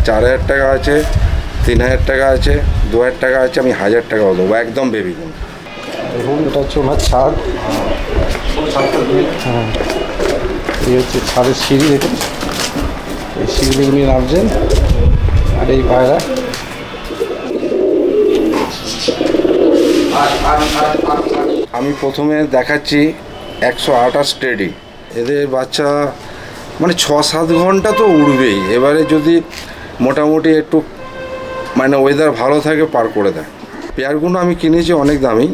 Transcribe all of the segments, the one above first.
4000 টাকা আছে, 3000 টাকা আছে, 2000 টাকা আছে, আমি 1000 টাকাও দেবো, একদম বেবি গুণ। দেখুন এটা হচ্ছে ওনার ছাদ। হ্যাঁ, এই হচ্ছে ছাদের সিঁড়ি। দেখুন এই সিঁড়ি উনি নামছেন। আর এই পায়রা আমি প্রথমে দেখাচ্ছি 128 টেডি। এদের বাচ্চা মানে 6-7 ঘন্টা তো উড়বেই। এবারে যদি মোটামুটি একটু মানে ওয়েদার ভালো থাকে পার করে দেয়। পেয়ারগুলো আমি কিনেছি অনেক দামি,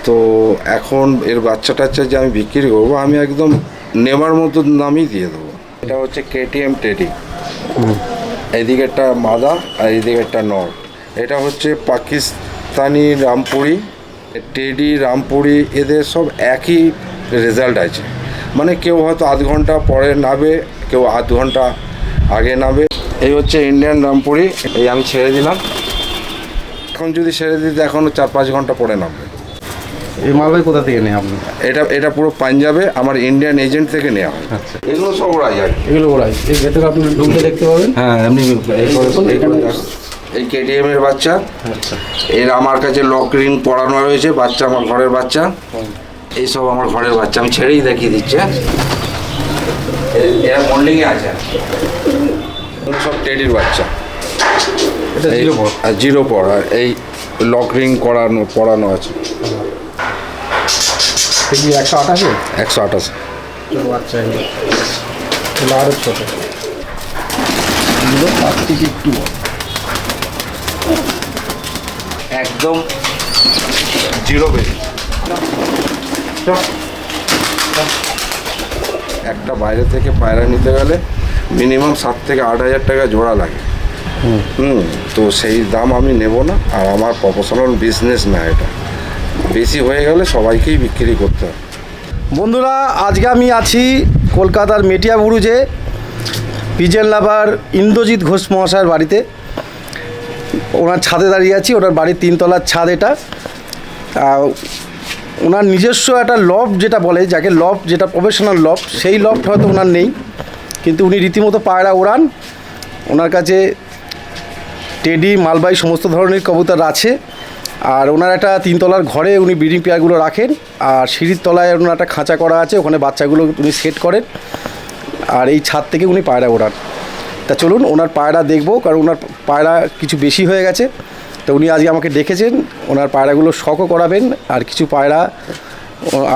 তো এখন এর বাচ্চা টাচ্চা যে আমি বিক্রি করবো, আমি একদম নেবার মতো দামই দিয়ে দেবো। এটা হচ্ছে কেটিএম টেডি। এইদিকে একটা মাদা আর এইদিকে একটা নর। এটা হচ্ছে পাকিস্তানি রামপুরি, টেডি রামপুরি, এদের সব একই রেজাল্ট আছে। মানে কেউ হয়তো আধ ঘন্টা পরে নাবে, কেউ আধ ঘন্টা আগে নাবে। এই হচ্ছে ইন্ডিয়ান রামপুরি। এই আমি ছেড়ে দিলাম, এখন যদি ছেড়ে দিতে এখনও 4-5 ঘন্টা পরে নামবে। এই মালবাই কোথা থেকে নেই আপনি? এটা পুরো পাঞ্জাবে আমার ইন্ডিয়ান এজেন্ট থেকে নেওয়া হয়। আচ্ছা, এগুলো সব ওরাই আর কি। এগুলো ওরাই। এই ভেতরে আপনি ঢুকতে দেখতে পাবেন। হ্যাঁ, এমনি এই কেটিএম এর বাচ্চা। আচ্ছা, এর আমার কাছে লক রিং পড়ানো রয়েছে, বাচ্চা আমার ঘরের বাচ্চা। এইসব আমার ঘরের বাচ্চা, আমি ছেড়েই দেখিয়ে দিচ্ছি। এরা মন্ডিংয়ে আছে, সব টেডির বাচ্চা। এটা জিরো পর। আর জিরো পর, আর এই লক রিং পড়ানো আছে। কি 128? 128। ছোটো বাচ্চা এগুলো। এগুলো আরও ছোটো, এগুলো তার থেকে একটু বড়। একদম জিরো বেবি। একটা বাইরে থেকে পায়রা নিতে গেলে মিনিমাম 7 থেকে 8 হাজার টাকা জোড়া লাগে। তো সেই দাম আমি নেব না, আর আমার প্রফেশনাল বিজনেস না এটা। বেশি হয়ে গেলে সবাইকেই বিক্রি করতে হয়। বন্ধুরা, আজকে আমি আছি কলকাতার মেটিয়া বুরুজে পিজেন লাভার ইন্দ্রজিৎ ঘোষ মহাশয়ের বাড়িতে। ওনার ছাদে দাঁড়িয়ে আছি। ওনার বাড়ির 3 তলার ছাদ এটা। ওনার নিজস্ব একটা লফট যেটা বলে, যাকে লফট, যেটা প্রফেশনাল লফট, সেই লফট হয়তো ওনার নেই, কিন্তু উনি রীতিমতো পায়রা ওড়ান। ওনার কাছে টেডি, মালবাই সমস্ত ধরনের কবুতর আছে। আর ওনার একটা 3 তলার ঘরে উনি ব্রিডিং পেয়ারগুলো রাখেন। আর সিঁড়ির তলায় ওনার একটা খাঁচা করা আছে, ওখানে বাচ্চাগুলো উনি সেট করেন। আর এই ছাদ থেকে উনি পায়রা ওড়ান। তা চলুন ওনার পায়রা দেখবো, কারণ ওনার পায়রা কিছু বেশি হয়ে গেছে। তো উনি আজকে আমাকে ডেকেছেন, ওনার পায়রাগুলো শখও করাবেন, আর কিছু পায়রা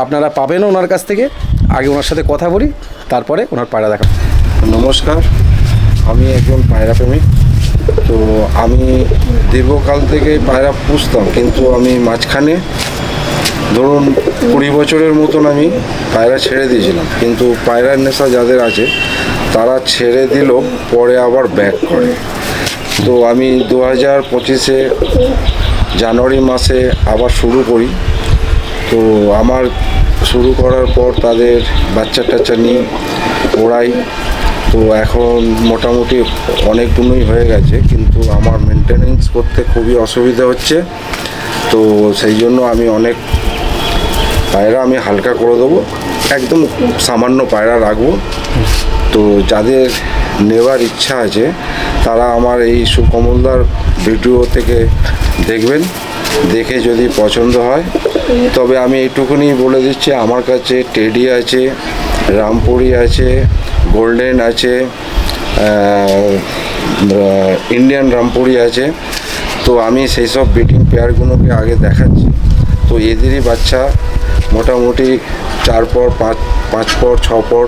আপনারা পাবেনও ওনার কাছ থেকে। আগে ওনার সাথে কথা বলি, তারপরে ওনার পায়রা দেখাবো। নমস্কার, আমি একজন পায়রা প্রেমিক। তো আমি দীর্ঘকাল থেকে পায়রা পুষতাম, কিন্তু আমি মাঝখানে ধরুন 20 বছরের মতন আমি পায়রা ছেড়ে দিয়েছিলাম। কিন্তু পায়রার নেশা যাদের আছে তারা ছেড়ে দিলেও পরে আবার ব্যাক করে। তো আমি 2025-এ জানুয়ারি মাসে আবার শুরু করি। তো আমার শুরু করার পর তাদের বাচ্চা টাচ্চা নিয়ে ওড়াই। তো এখন মোটামুটি অনেকগুলোই হয়ে গেছে, কিন্তু আমার মেনটেনেন্স করতে খুবই অসুবিধা হচ্ছে। তো সেই জন্য আমি অনেক পায়রা আমি হালকা করে দেবো, একদম সামান্য পায়রা রাখবো। তো যাদের নেওয়ার ইচ্ছা আছে তারা আমার এই সুকমলদার ভিডিও থেকে দেখবেন, দেখে যদি পছন্দ হয় তবে আমি এইটুকুনি বলে দিচ্ছি, আমার কাছে টেডি আছে, রামপুরি আছে, গোল্ডেন আছে, ইন্ডিয়ান রামপুরি আছে। তো আমি সেই সব ব্রিডিং পেয়ারগুলোকে আগে দেখাচ্ছি। তো এদেরই বাচ্চা মোটামুটি 4 পর, 5 পর, 6 পর,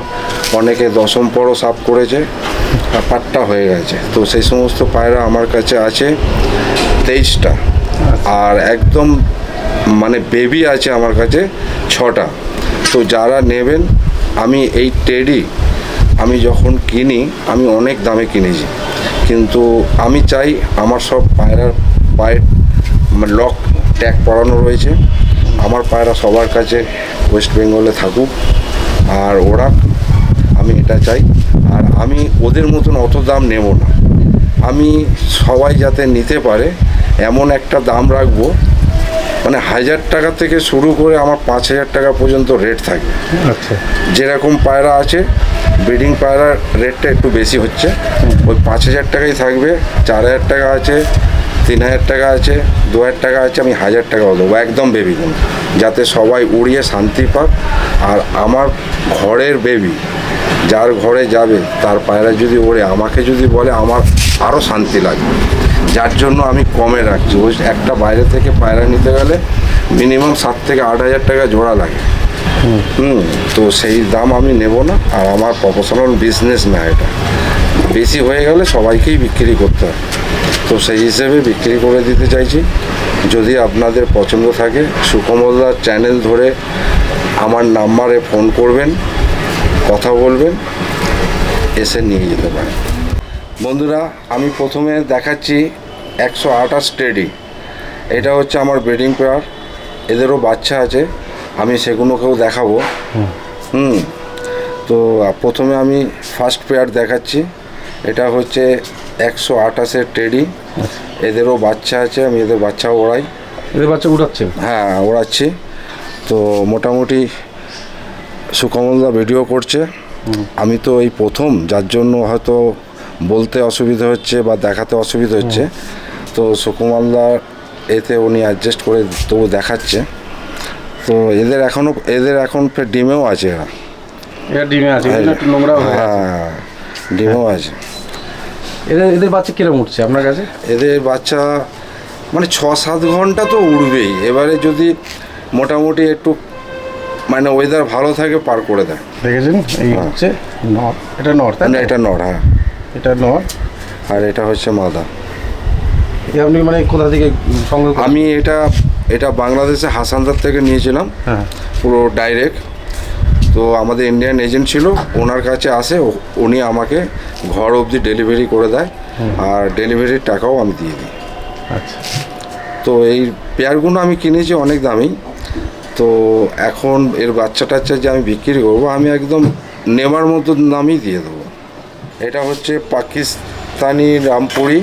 অনেকে 10ম পরও সাফ করেছে, পাট্টা হয়ে গেছে। তো সেই সমস্ত পায়রা আমার কাছে আছে 23টা। আর একদম মানে বেবি আছে আমার কাছে 6টা। তো যারা নেবেন, আমি এই টেডি আমি যখন কিনি আমি অনেক দামে কিনেছি, কিন্তু আমি চাই আমার সব পায়রার পায়ে লক ট্যাগ পরানো রয়েছে। আমার পায়রা সবার কাছে ওয়েস্ট বেঙ্গলে থাকুক আর ওরা, আমি এটা চাই। আর আমি ওদের মতন অত দাম নেব না, আমি সবাই যাতে নিতে পারে এমন একটা দাম রাখবো, মানে 1000 টাকা থেকে শুরু করে আমার 5000 টাকা পর্যন্ত রেট থাকবে। আচ্ছা, যেরকম পায়রা আছে ব্রিডিং পায়রার রেটটা একটু বেশি হচ্ছে, ওই 5,000 টাকাই থাকবে। 4,000 টাকা আছে, 3,000 টাকা আছে, 2,000 টাকা আছে, আমি 1,000 টাকাও দেবো একদম বেবিগুলো, যাতে সবাই উড়িয়ে শান্তি পাক। আর আমার ঘরের বেবি যার ঘরে যাবে তার পায়রা যদি ওড়ে আমাকে যদি বলে, আমার আরও শান্তি লাগবে, যার জন্য আমি কমে রাখছি। ওই একটা বাইরে থেকে পায়রা নিতে গেলে মিনিমাম 7,000 থেকে 8,000 টাকা জোড়া লাগে। তো সেই দাম আমি নেব না, আর আমার প্রফেশনাল বিজনেস না এটা। বেশি হয়ে গেলে সবাইকেই বিক্রি করতে হয়, তো সেই হিসেবে বিক্রি করে দিতে চাইছি। যদি আপনাদের পছন্দ থাকে সুকমলদার চ্যানেল ধরে আমার নাম্বারে ফোন করবেন, কথা বলবেন, এসে নিয়ে যেতে পারেন। বন্ধুরা, আমি প্রথমে দেখাচ্ছি 128 টেডি। এটা হচ্ছে আমার ব্রিডিং পেয়ার, এদেরও বাচ্চা আছে, আমি সেগুলোকেও দেখাবো। তো প্রথমে আমি ফার্স্ট পেয়ার দেখাচ্ছি। এটা হচ্ছে 128-এর টেডি, এদেরও বাচ্চা আছে, আমি এদের বাচ্চাও ওড়াই। এদের বাচ্চা উঠাচ্ছেন? হ্যাঁ, ওড়াচ্ছি। তো মোটামুটি সুকমলদা ভিডিও করছে, আমি তো এই প্রথম, যার জন্য হয়তো বলতে অসুবিধা হচ্ছে বা দেখাতে অসুবিধা হচ্ছে। তো সুকমলদা এতে উনি অ্যাডজাস্ট করে তবু দেখাচ্ছে। তো এদের এখন ফের ডিমেও আছে, এরা ডিমে আছে, একটু নোংরা হয়ে আছে। হ্যাঁ, ডিমেও আছে। এদের বাচ্চা কিরকম উঠছে আপনার কাছে? এদের বাচ্চা মানে 6-7 ঘন্টা তো উড়বেই। এবারে যদি মোটামুটি একটু মানে ওয়েদার ভালো থাকে পার করে দেয়। দেখেছেন, এই হচ্ছে নর, এটা নর, তাই না? এটা নর, হ্যাঁ, এটা নর, আর এটা হচ্ছে মাদা। আপনি মানে কোথা থেকে সংগ্রহ? আমি এটা বাংলাদেশে হাসানদার থেকে নিয়েছিলাম, হ্যাঁ, পুরো ডাইরেক্ট। তো আমাদের ইন্ডিয়ান এজেন্ট ছিল, ওনার কাছে আসে, উনি আমাকে ঘর অবধি ডেলিভারি করে দেয়, আর ডেলিভারির টাকাও আমি দিয়ে দিই। আচ্ছা। তো এই পেয়ারগুলো আমি কিনেছি অনেক দামি। তো এখন এর বাচ্চা টাচ্চা যে আমি বিক্রি করবো, আমি একদম নেওয়ার মতো দামই দিয়ে দেবো। এটা হচ্ছে পাকিস্তানি রামপুরি।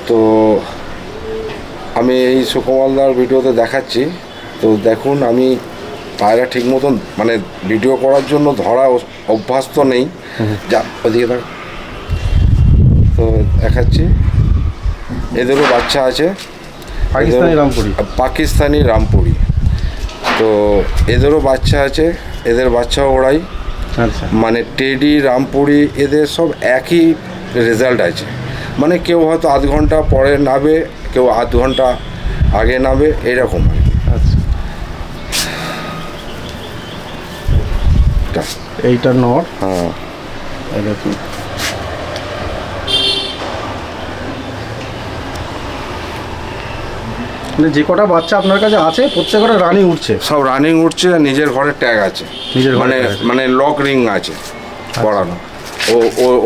তো আমি এই সুকমলদার ভিডিওতে দেখাচ্ছি। তো দেখুন, আমি পায়রা ঠিক মতন মানে ভিডিও করার জন্য ধরা অভ্যাস তো নেই, যা ওদিকে দেখ। তো দেখাচ্ছি, এদেরও বাচ্চা আছে, পাকিস্তানি রামপুরি। তো এদেরও বাচ্চা আছে, এদের বাচ্চাও ওড়াই। আচ্ছা। মানে টেডি, রামপুরি, এদের সব একই রেজাল্ট আছে। মানে কেউ হয়তো আধ ঘন্টা পরে নাবে, কেউ আধ ঘন্টা আগে নাবে, এরকম। আচ্ছা, এইটা নর। হ্যাঁ, দেখুন, মানে যে কটা বাচ্চা আপনার কাছে আছে প্রত্যেকটা রানিং উঠছে? সব রানিং উঠছে, আর নিজের ঘরে ট্যাগ আছে, নিজের ঘরে মানে লক রিং আছে পড়ানো।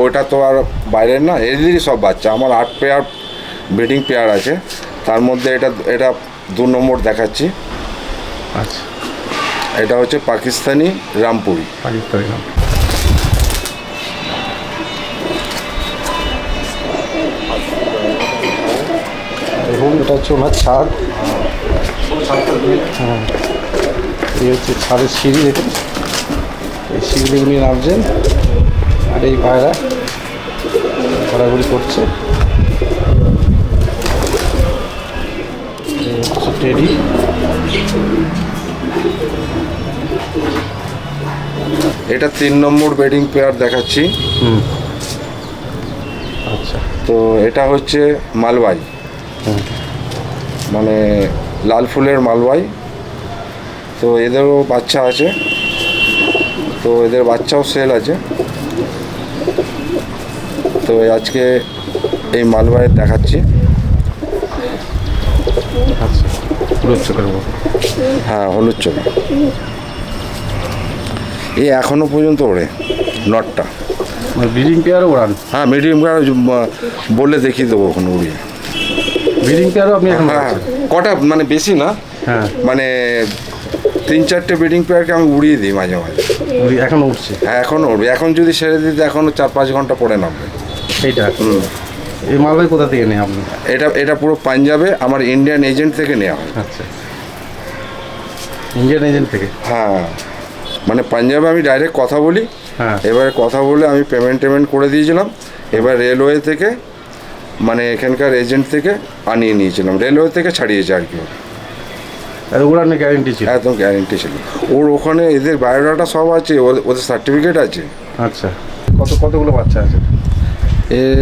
ওটা তো আর বাইরের না, এদেরই সব বাচ্চা। আমার 8 পেয়ার ব্রিডিং পেয়ার আছে, তার মধ্যে এটা 2 নম্বর দেখাচ্ছি। আচ্ছা, এটা হচ্ছে পাকিস্তানি রামপুরি। পাকিস্তানি রাম। এবং এটা হচ্ছে ওনার ছাদ। হ্যাঁ, এই হচ্ছে ছাদের সিঁড়ি। দেখুন, এই সিঁড়ি উনি নামছেন, আর এই পায়রা ঘোরাঘুরি করছে। এই হচ্ছে টেডি। এটা 3 নম্বর ব্রিডিং পেয়ার দেখাচ্ছি। আচ্ছা। তো এটা হচ্ছে মালবাই, মানে লাল ফুলের মালবাই। তো এদেরও বাচ্চা আছে, তো এদের বাচ্চাও সেল আছে। তো আজকে এই মালবাইয়ের দেখাচ্ছি। আচ্ছা, হলুদ চোখের মতো। হ্যাঁ, হলুদ চোখ। এই এখনও পর্যন্ত ওড়ে নটটা। ব্রিডিং পেয়ারও ওড়ান? হ্যাঁ, মিডিয়াম বলে দেখিয়ে দেবো ওখানে উড়িয়ে। ব্রিডিং পেয়ারও আপনি এখন? হ্যাঁ, কটা মানে বেশি না, হ্যাঁ, মানে 3-4টে ব্রিডিং পেয়ারকে আমি উড়িয়ে দিই মাঝে মাঝে। এখন উঠছে? হ্যাঁ, এখনও উঠবে। এখন যদি ছেড়ে দিতে এখনও 4-5 ঘন্টা পরে নামবে। এইটা এই মালবাই কোথা থেকে নেই আপনি? এটা পুরো পাঞ্জাবে আমার ইন্ডিয়ান এজেন্ট থেকে নেওয়া হয়। আচ্ছা, ইন্ডিয়ান এজেন্ট থেকে? হ্যাঁ, মানে পাঞ্জাবে আমি ডাইরেক্ট কথা বলি, হ্যাঁ। এবারে কথা বলে আমি পেমেন্ট করে দিয়েছিলাম। এবার রেলওয়ে থেকে মানে এখানকার এজেন্ট থেকে আনিয়ে নিয়েছিলাম, রেলওয়ে থেকে ছাড়িয়েছে আর কি। উড়ানের গ্যারেন্টি ছিল? একদম গ্যারেন্টি ছিল। ওর ওখানে এদের বায়োডাটা সব আছে, ওদের সার্টিফিকেট আছে। আচ্ছা, কতগুলো বাচ্চা আছে? এর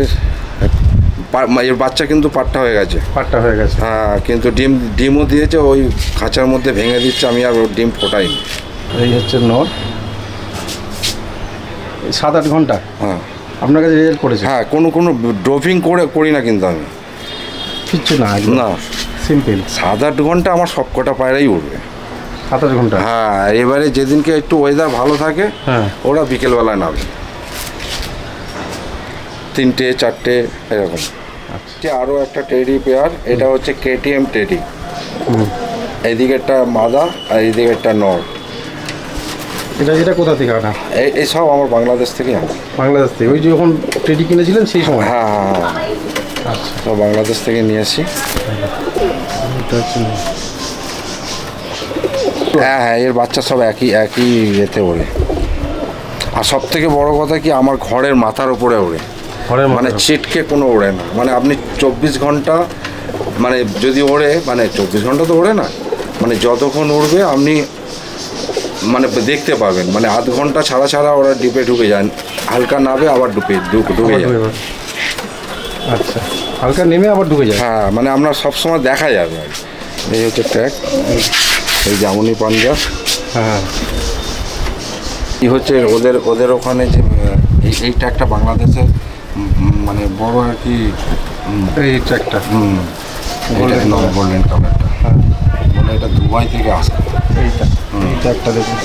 এর বাচ্চা কিন্তু পাট্টা হয়ে গেছে। পাট্টা হয়ে গেছে? হ্যাঁ, কিন্তু ডিমও দিয়েছে, ওই খাঁচার মধ্যে ভেঙে দিচ্ছে, আমি আর ওর ডিম ফোটাইনি। এই হচ্ছে নর। 7-8 ঘন্টা হ্যাঁ আপনার কাছে রেজাল্ট করেছে? হ্যাঁ, কোনো ড্রপিং করি না কিন্তু আমি। কিচ্ছু না? না, সিম্পল। 7-8 ঘন্টা আমার সব কটা পায়রাই উঠবে। 7-8 ঘন্টা? হ্যাঁ, এবারে যেদিনকে একটু ওয়েদার ভালো থাকে, হ্যাঁ, ওরা বিকেলবেলায় নামে 3টে-4টে এরকম। আচ্ছা, আরও একটা টেডি পেয়ার, এটা হচ্ছে KTM টেডি। এইদিকে একটা মাদা আর এইদিকে একটা নর। এটা কোথা থেকে আনা? এই সব আমার বাংলাদেশ থেকে আনা। বাংলাদেশ থেকে? ওই যখন টেডি কিনেছিলেন সেই সময়? হ্যাঁ হ্যাঁ হ্যাঁ, আচ্ছা, সব বাংলাদেশ থেকে নিয়ে আসি। হ্যাঁ হ্যাঁ, এর বাচ্চা সব একই ইয়েতে ওড়ে। আর সব থেকে বড় কথা কি, আমার ঘরের মাথার উপরে ওড়ে, মানে ছিটকে কোনো ওড়ে না। মানে আপনি 24 ঘন্টা মানে যদি ওড়ে, মানে 24 ঘন্টা তো ওড়ে না, মানে যতক্ষণ উড়বে আপনি মানে দেখতে পাবেন। মানে আধ ঘন্টা ছাড়া ওরা ডিপে ঢুকে যান, হালকা নামে আবার ঢুকে যায়। আচ্ছা, হালকা নেমে আবার ঢুকে যায়? হ্যাঁ, মানে আপনার সবসময় দেখা যাবে আর কি। এই হচ্ছে ট্র্যাক, এই জামুনি পাঞ্জা। হ্যাঁ, এই হচ্ছে ওদের ওখানে যে এই ট্র্যাকটা বাংলাদেশের মানে বড় আর কি। এই ট্র্যাকটা গোল্ডেন কালারটা, বলে এটা দুবাই থেকে আসে। এই ট্র্যাকটা দেখুন,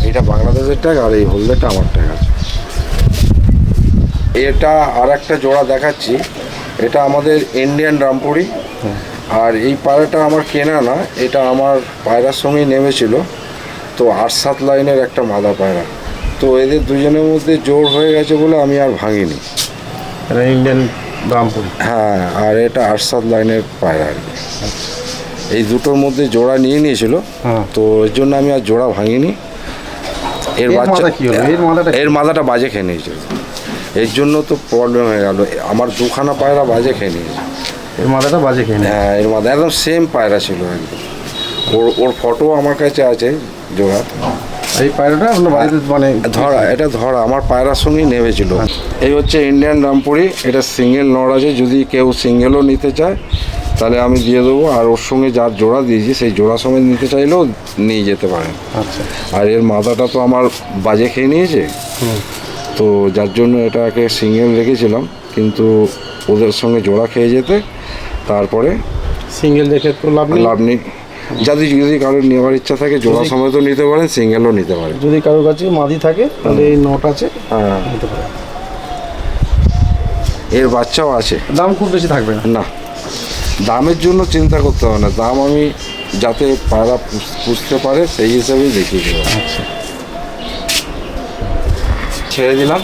এটা বাংলাদেশের ট্যাগ, আর এই হলদেটা আমার ট্যাগ আছে। এটা আর একটা জোড়া দেখাচ্ছি, এটা আমাদের ইন্ডিয়ান রামপুরি। আর এই পায়রাটা আমার কেনা না, এটা আমার পায়রার সঙ্গেই নেমেছিল। তো 8-7 লাইনের একটা মাদা পায়রা, তো এদের দুজনের মধ্যে জোর হয়ে গেছে বলে আমি আর ভাঙিনি। এটা ইন্ডিয়ান রামপুরি? হ্যাঁ, আর এটা 8-7 লাইনের পায়রা আর কি। এই দুটোর মধ্যে জোড়া নিয়ে নিয়েছিল, তো এর জন্য আমি আর জোড়া ভাঙিনি। এর বাচ্চা কি হলো? এর মাদাটা বাজে খেয়ে নিয়েছিল, এর জন্য তো প্রবলেম হয়ে গেল। আমার দুখানা পায়রা বাজে খেয়ে নিয়েছে। এর মাদাটা বাজে খেয়ে? হ্যাঁ, এর মাদা একদম সেম পায়রা ছিল একদম। ওর ফটো আমার কাছে আছে জোড়া। এই পায়রাটা আপনার বাড়িতে মানে ধরা আমার পায়রার সঙ্গেই নেমেছিল। এই হচ্ছে ইন্ডিয়ান রামপুরি, এটা সিঙ্গেল নর আছে, যদি কেউ সিঙ্গেলও নিতে চায় তাহলে আমি দিয়ে দেবো। আর ওর সঙ্গে যার জোড়া দিয়েছি সেই জোড়া সঙ্গে নিতে চাইলেও নিয়ে যেতে পারেন। আচ্ছা, আর এর মাথাটা তো আমার বাজে খেয়ে নিয়েছে, তো যার জন্য এটাকে সিঙ্গেল রেখেছিলাম, কিন্তু ওদের সঙ্গে জোড়া খেয়ে যেতে তারপরে সিঙ্গেল রেখে তো লাভ নেই। যদি কারোর নেওয়ার ইচ্ছা থাকে জোড়া সমেতও নিতে পারেন, সিঙ্গেলও নিতে পারেন। যদি কারোর কাছে মাদি থাকে তাহলে এই নট আছে, হ্যাঁ, নিতে পারেন। এর বাচ্চাও আছে। দাম খুব বেশি থাকবে না? না, দামের জন্য চিন্তা করতে হবে না, দাম আমি যাতে পায়রা পুষতে পারে সেই হিসাবেই দেখিয়ে দেবো। আচ্ছা, ছেড়ে দিলাম।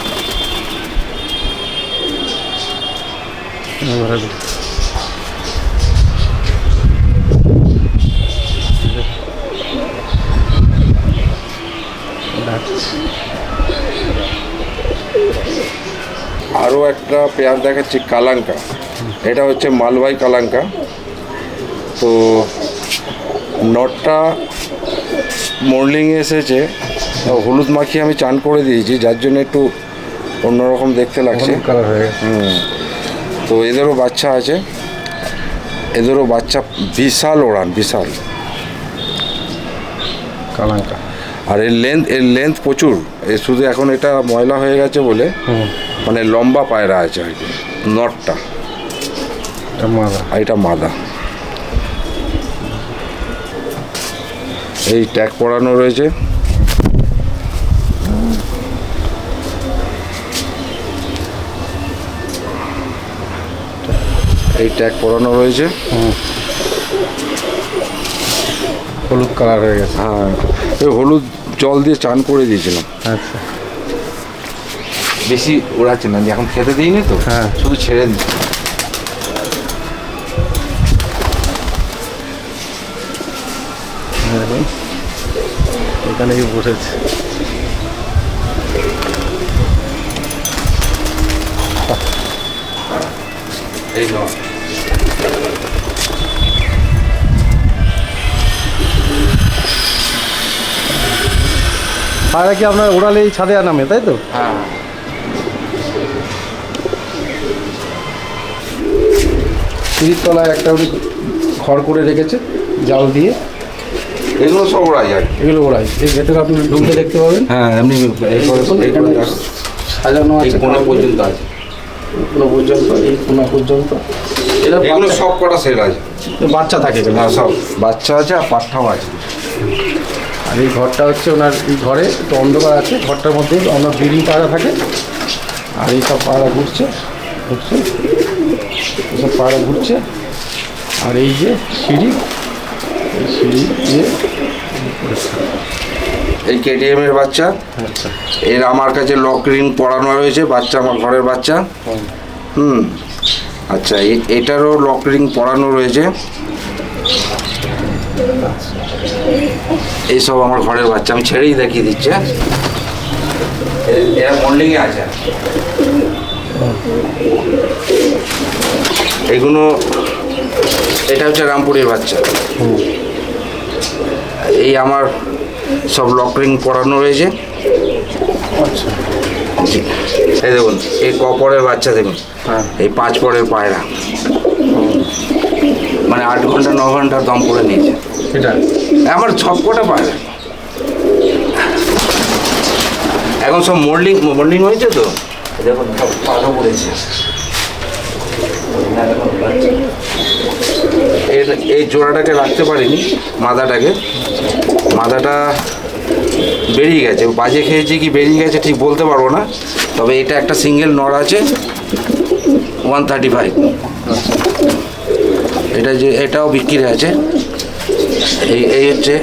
আরও একটা পেয়ার দেখাচ্ছি, কালাঙ্কা। এটা হচ্ছে মালবাই কালাঙ্কা। তো নটটা মর্নিংয়ে এসেছে, হলুদ মাখিয়ে আমি চান করে দিয়েছি, যার জন্য একটু অন্যরকম দেখতে লাগছে। কালার হয়ে গেছে। তো এদেরও বাচ্চা আছে, এদেরও বাচ্চা বিশাল ওড়ান, বিশাল কালাঙ্কা। আর এর লেন্থ প্রচুর। শুধু এখন এটা ময়লা হয়ে গেছে বলে মানে লম্বা পায়রা আছে আর কি। নটটা এটা মাদা। এই ট্যাগ পরানো রয়েছে। এই ট্যাগ পরানো রয়েছে। হলুদ কালার হয়ে গেছে। হ্যাঁ, এই হলুদ জল দিয়ে চান করে দিয়েছিলাম। আচ্ছা, বেশি ওড়াচ্ছে না, এখন খেতে দিইনি তো, হ্যাঁ, শুধু ছেড়ে দিই। দেখুন এখানে বসেছে। এই নাও। পায়রা কি আপনার ওড়ালেই ছাদে নামে, তাই তো? হ্যাঁ, সিঁড়ির তলায় একটা উনি ঘর করে রেখেছে জাল দিয়ে, এগুলো সব ওরাই আর কি। এগুলো ওড়াই। এই ভেতরে আপনি ঢুকতে দেখতে পাবেন হ্যাঁ, এমনি এখানে সাজানো আছে কোনা পর্যন্ত আছে। কোনো পর্যন্ত, এই কোনা পর্যন্ত। এরা এগুলো সব কটা সেট আছে। বাচ্চা থাকে এখানে। হ্যাঁ, সব বাচ্চা আছে আর পাঠাও আছে। আর এই ঘরটা হচ্ছে ওনার, এই ঘরে একটু অন্ধকার আছে, ঘরটার মধ্যে ওনার ব্রিডিং পায়রা থাকে। আর এইসব পায়রা ঘুরছে ঘুরছে, এইসব পায়রা ঘুরছে। আর এই যে সিঁড়ি, এই সিঁড়ি দিয়ে এই কেটিএম এর বাচ্চা। আচ্ছা এর আমার কাছে লক রিং পরানো রয়েছে বাচ্চা, আমার ঘরের বাচ্চা। আচ্ছা, এটারও লক রিং পরানো রয়েছে। এইসব আমার ঘরের বাচ্চা, আমি ছেড়েই দেখিয়ে দিচ্ছি। হ্যাঁ, এরা মন্ডিংয়ে আছে। এগুলো, এটা হচ্ছে রামপুরের বাচ্চা। এই আমার সব লক রিং পরানো রয়েছে। আচ্ছা এই দেখুন, এই কপরের বাচ্চা দেখুন। হ্যাঁ। এই 5 পরের পায়রা, মানে 8 ঘন্টা 9 ঘন্টা দম করে নিয়েছে। এটা আমার সব কটা পায়রা এখন সব মোল্ডিং হয়েছে তো। দেখুন সব পালও পড়েছে। এই জোড়াটাকে রাখতে পারিনি, মাদাটা বেরিয়ে গেছে। বাজে খেয়েছে কি বেরিয়ে গেছে ঠিক বলতে পারবো না। তবে এটা একটা সিঙ্গেল নর আছে 135। এটা যে এটাও বিক্রি আছে। এই হচ্ছে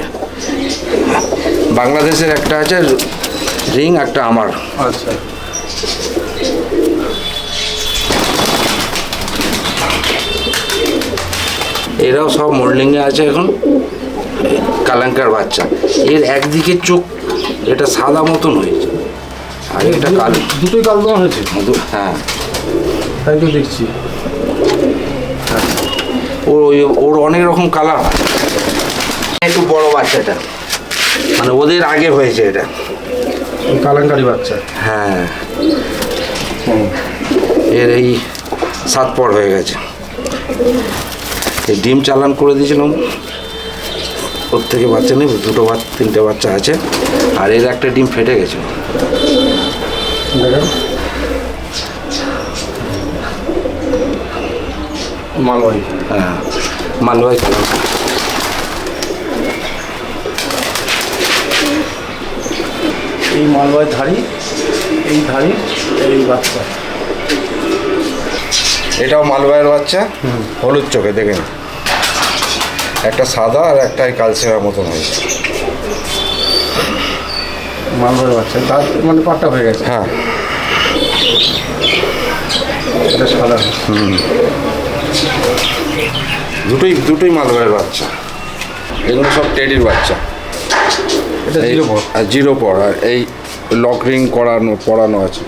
বাংলাদেশের একটা আছে রিং, একটা আমার। আচ্ছা এরাও সব মোল্ডিংয়ে আছে এখন। কালাঙ্কার বাচ্চা, এর একদিকে চোখ এটা সাদা মতন হয়েছে, আর এটা কালো। দুটোই কালো দেওয়া হয়েছে। হ্যাঁ, তাই তো দেখছি। ওর অনেক রকম কালার হয়। একটু বড় বাচ্চাটা, মানে ওদের আগে হয়েছে এটা। ওই কালাঙ্কারি বাচ্চা। হ্যাঁ, এর এই 7 পর হয়ে গেছে। এই ডিম চালান করে দিয়েছিলাম, ওর থেকে বাচ্চা নেই, 3টে বাচ্চা আছে। আর এর একটা ডিম ফেটে গেছে। দেখেন মালবাহী। হ্যাঁ, মালবাহী কালার। এই মালবাহী ধাড়ি, এই ধাড়ি, এই বাচ্চা। এটাও মালবাহীর বাচ্চা, হলুদ চোখে দেখেন, একটা সাদা আর একটা কালচেরার মতন হয়েছে। মালবাহীর বাচ্চা, তার মানে পাট্টা হয়ে গেছে। হ্যাঁ, এটা সাদা। দুটোই মালবাহীর বাচ্চা। এগুলো সব টেডির বাচ্চা। এটা এই- জিরো পর। আর 0 পর, আর এই লক রিং পরানো আছে।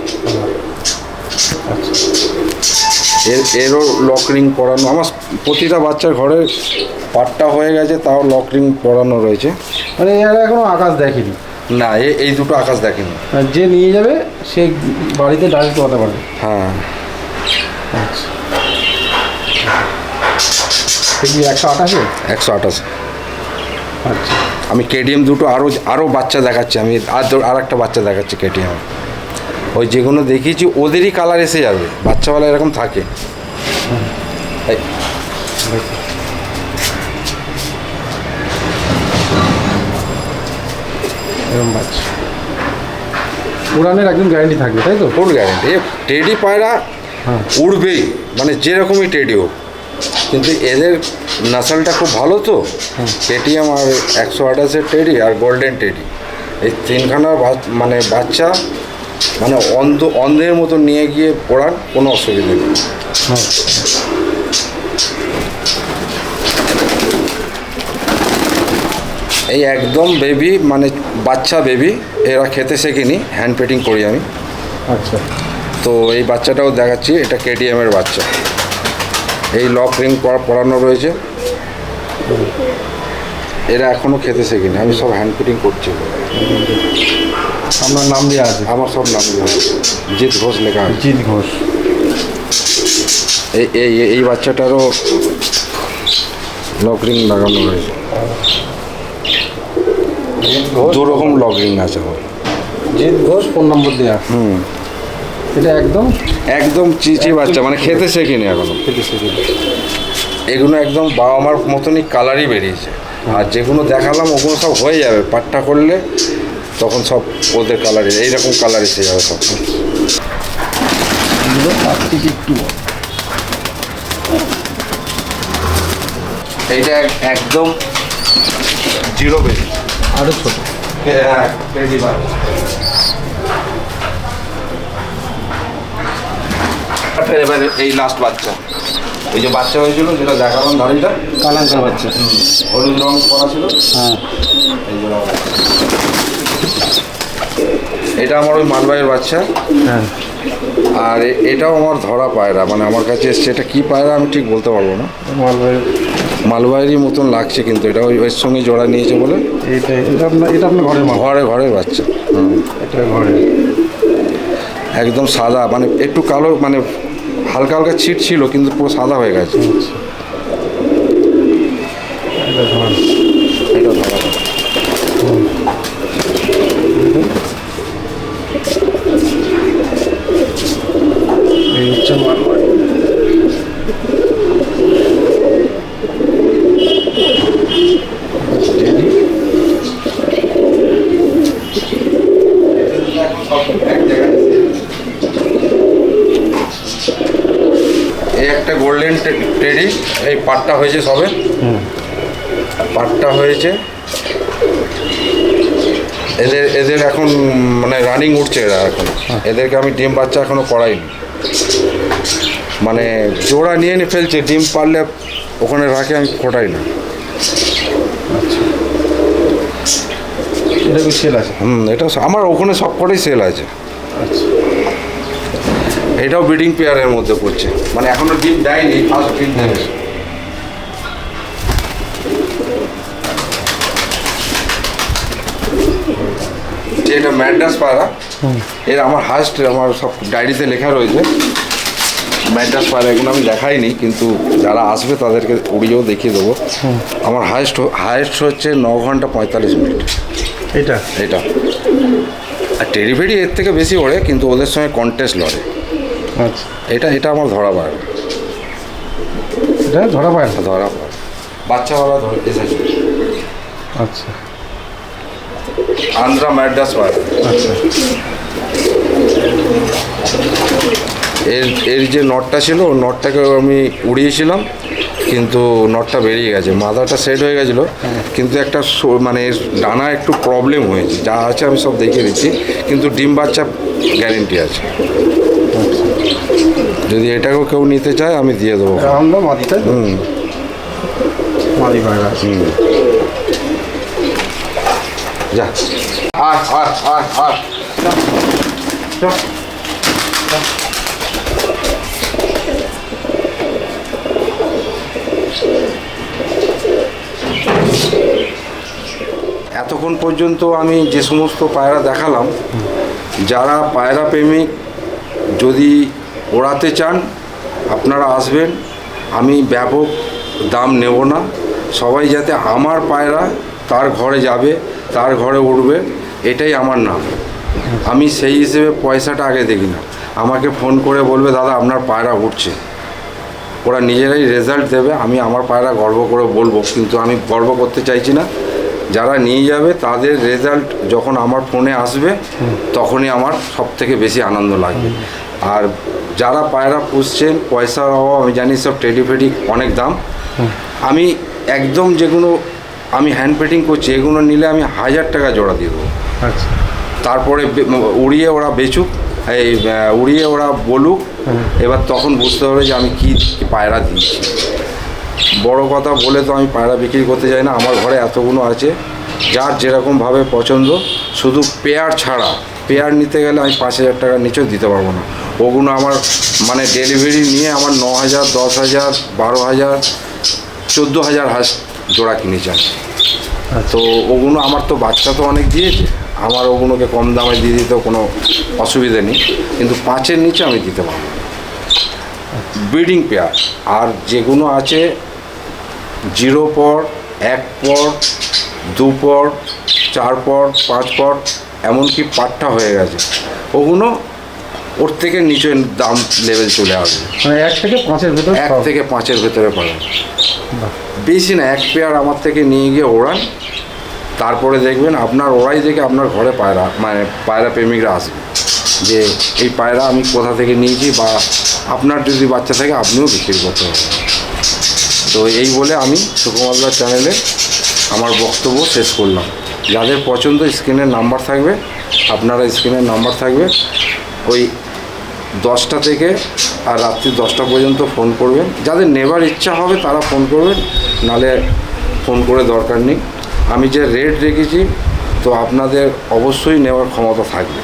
এরও লক রিং পরানো। আমার প্রতিটা বাচ্চার ঘরে পাট্টা হয়ে গেছে, তাও লক রিং পরানো রয়েছে। মানে এরা এখনো আকাশ দেখেনি। না, এই দুটো আকাশ দেখেনি। আর যে নিয়ে যাবে সে বাড়িতে ডাইরেক্ট করতে পারবে। হ্যাঁ, আচ্ছা, সে কি 128? 128। আচ্ছা আমি কেটিএম দুটো আরও বাচ্চা দেখাচ্ছি। আমি আর একটা বাচ্চা দেখাচ্ছি কেটিএম। ওই যেগুলো দেখিয়েছি ওদেরই কালার এসে যাবে, বাচ্চাবেলা এরকম থাকে। এই, এরকম বাচ্চা উড়ানের একদম গ্যারান্টি থাকবে, তাই তো? ফুল গ্যারেন্টি। টেডি পায়রা হ্যাঁ। উড়বেই, মানে যেরকমই টেডি হোক। কিন্তু এদের নাসলটা খুব ভালো তো। কেটিএম আর 128-এর টেডি আর গোল্ডেন টেডি, এই 3খানা মানে বাচ্চা, মানে অন্ধের মতো নিয়ে গিয়ে পড়ার কোনো অসুবিধা নেই। হ্যাঁ এই একদম বেবি মানে বাচ্চা বেবি, এরা খেতে শেখেনি, হ্যান্ড পেটিং করি আমি। আচ্ছা, তো এই বাচ্চাটাও দেখাচ্ছি, এটা কেটিএমের বাচ্চা। এই লক রিং পরানো রয়েছে, এরা এখনও খেতে শেখেনি, আমি সব হ্যান্ড পেটিং করছি। আপনার নাম দেওয়া আছে? আমার সব নাম দেওয়া আছে, জিৎ ঘোষ লেখা আছে। জিৎ ঘোষ। এই এই এই বাচ্চাটারও লক রিং লাগানো রয়েছে, দু রকম লক রিং আছে আমার। জিৎ ঘোষ, ফোন নম্বর দেওয়া। এটা একদম একদম চিচি বাচ্চা, মানে খেতে শেখেনি এখনো। খেতে শেখেনি। এগুলো একদম বাবা মার মতনই কালারই বেরিয়েছে। আর যেগুলো দেখালাম ওগুলো সব হয়ে যাবে, পাট্টা করলে তখন সব ওদের কালারে এইরকম কালার এসে যাবে সব। একটু এইটা একদম জিরো বেবি, আরও ছোট। এবারে এই লাস্ট বাচ্চা, এই যে বাচ্চা হয়েছিল যেটা দেখালাম দাড়িটা, কালাঙ্কার বাচ্চা। হলুদ রং করা ছিল। হ্যাঁ, এই যে এটা আমার ওই মালবাইয়ের বাচ্চা। হ্যাঁ। আর এটাও আমার ধরা পায়রা, মানে আমার কাছে এসছে। এটা কী পায়রা আমি ঠিক বলতে পারবো না, মালবাইয়েরই মতন লাগছে, কিন্তু এটা ওর সঙ্গে জোড়া নিয়েছে বলে। এটা আপনার ঘরের মাল? ঘরের বাচ্চা। এটা ঘরে একদম সাদা, মানে একটু কালো, মানে হালকা হালকা ছিট ছিল কিন্তু পুরো সাদা হয়ে গেছে। এটা ধরা। এই হচ্ছে মালবাই। এই একটা গোল্ডেন টেডি, এই পাটটা হয়েছে সবে, পাটটা হয়েছে। এদের এখন মানে রানিং উঠছে এরা এখন। এদেরকে আমি ডিম বাচ্চা এখনো করাইনি, মানে জোড়া নিয়ে ফেলছে, ডিম পারলে ওখানে রাখে, আমি ফোটাই না। এটা কি সেল আছে? এটা আমার ওখানে সব কটাই সেল আছে। আচ্ছা, এটাও ব্রিডিং পেয়ারের মধ্যে পড়ছে, মানে এখনো ডিম দেয়নি, ফার্স্ট ডিম দেবে। এটা ম্যাড্রাস পায়রা, এর আমার হাইস্ট, আমার সব ডায়েরিতে লেখা রয়েছে ম্যাড্রাস পায়রা। এগুলো আমি দেখাইনি, কিন্তু যারা আসবে তাদেরকে উড়িয়েও দেখিয়ে দেবো। আমার হাইস্ট হচ্ছে 9 ঘন্টা 45 মিনিট এটা এটা। আর টেরিফেরি এর থেকে বেশি ওড়ে, কিন্তু ওদের সঙ্গে কন্টেস্ট লড়ে। আচ্ছা, এটা আমার ধরা পায়রা। এটা ধরা পায় না? ধরা পায়রা বাচ্চাওয়ালা ধরে এসেছে। আচ্ছা, আন্ধ্রা ম্যাড্রাস পায়রা। আচ্ছা। এর যে নটটা ছিল, ও নটটাকে আমি উড়িয়েছিলাম, কিন্তু নটটা বেরিয়ে গেছে, মাথাটা সেট হয়ে গেছিলো, কিন্তু একটা মানে এর ডানা একটু প্রবলেম হয়েছে। যা আছে আমি সব দেখিয়ে দিচ্ছি, কিন্তু ডিম বাচ্চা গ্যারেন্টি আছে। যদি এটাকেও কেউ নিতে চায় আমি দিয়ে দেবো। আমরা মাদিটা মাদি পায়রা আছে। যা আর এতক্ষণ পর্যন্ত আমি যে সমস্ত পায়রা দেখালাম, যারা পায়রা প্রেমিক যদি ওড়াতে চান আপনারা আসবেন, আমি ব্যাপক দাম নেব না। সবাই যাতে আমার পায়রা তার ঘরে যাবে, তার ঘরে উঠবে, এটাই আমার নাম। আমি সেই হিসেবে পয়সাটা আগে দেখি না। আমাকে ফোন করে বলবে দাদা আপনার পায়রা উঠছে, ওরা নিজেরাই রেজাল্ট দেবে। আমি আমার পায়রা গর্ব করে বলবো, কিন্তু আমি গর্ব করতে চাইছি না। যারা নিয়ে যাবে তাদের রেজাল্ট যখন আমার ফোনে আসবে তখনই আমার সবথেকে বেশি আনন্দ লাগবে। আর যারা পায়রা পুষছেন, পয়সার অভাব আমি জানি, সব টেডি ফেডি অনেক দাম। আমি একদম যেগুলো আমি হ্যান্ড পেটিং করছি এগুলো নিলে আমি 1000 টাকা জোড়া দিয়ে দেবো। আচ্ছা, তারপরে উড়িয়ে ওরা বেচুক, এই উড়িয়ে ওরা বলুক, এবার তখন বুঝতে হবে যে আমি কী পায়রা দিচ্ছি। বড় কথা বলে তো আমি পায়রা বিক্রি করতে চাই না। আমার ঘরে এতগুলো আছে, যার যেরকমভাবে পছন্দ, শুধু পেয়ার ছাড়া, পেয়ার নিতে গেলে আমি 5,000 টাকার নিচেও দিতে পারবো না। ওগুলো আমার মানে ডেলিভারি নিয়ে আমার 9,000, 10,000, 12,000, 14,000 হাঁস জোড়া কিনেছি আমি। তো ওগুলো আমার তো বাচ্চা তো অনেক দিয়েছে, আমার ওগুলোকে কম দামে দিয়ে দিতেও কোনো অসুবিধে নেই, কিন্তু 5-এর নিচে আমি দিতে পারবো না। ব্রিডিং পেয়ার আর যেগুলো আছে 0 পর, 1 পর, 2 পর, 4 পর, 5 পর, এমনকি পাট্টা হয়ে গেছে, ওগুলো ওর থেকে নিচে দাম লেভেল চলে আসবে। মানে 1 থেকে 5-এর ভেতর 1 থেকে 5-এর ভেতরে পাবেন, বেশি না। 1 পেয়ার আমার থেকে নিয়ে গিয়ে ওড়ান, তারপরে দেখবেন আপনার ওড়াই দেখে আপনার ঘরে পায়রা, মানে পায়রা প্রেমিকরা আসবে যে এই পায়রা আমি কোথা থেকে নিয়েছি, বা আপনার যদি বাচ্চা থাকে আপনিও বিক্রি করতে পারবেন। তো এই বলে আমি সুকুমারদার চ্যানেলে আমার বক্তব্য শেষ করলাম। যাদের পছন্দ স্ক্রিনের নাম্বার থাকবে, আপনারা স্ক্রিনের নাম্বার থাকবে, ওই 10টা থেকে আর রাত্রি 10টা পর্যন্ত ফোন করবেন। যাদের নেবার ইচ্ছা হবে তারা ফোন করবেন, নালে ফোন করে দরকার নেই। আমি যে রেট রেখেছি তো আপনাদের অবশ্যই নেওয়ার ক্ষমতা থাকবে।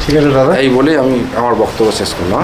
ঠিক আছে দাদা, এই বলেই আমি আমার বক্তব্য শেষ করলাম।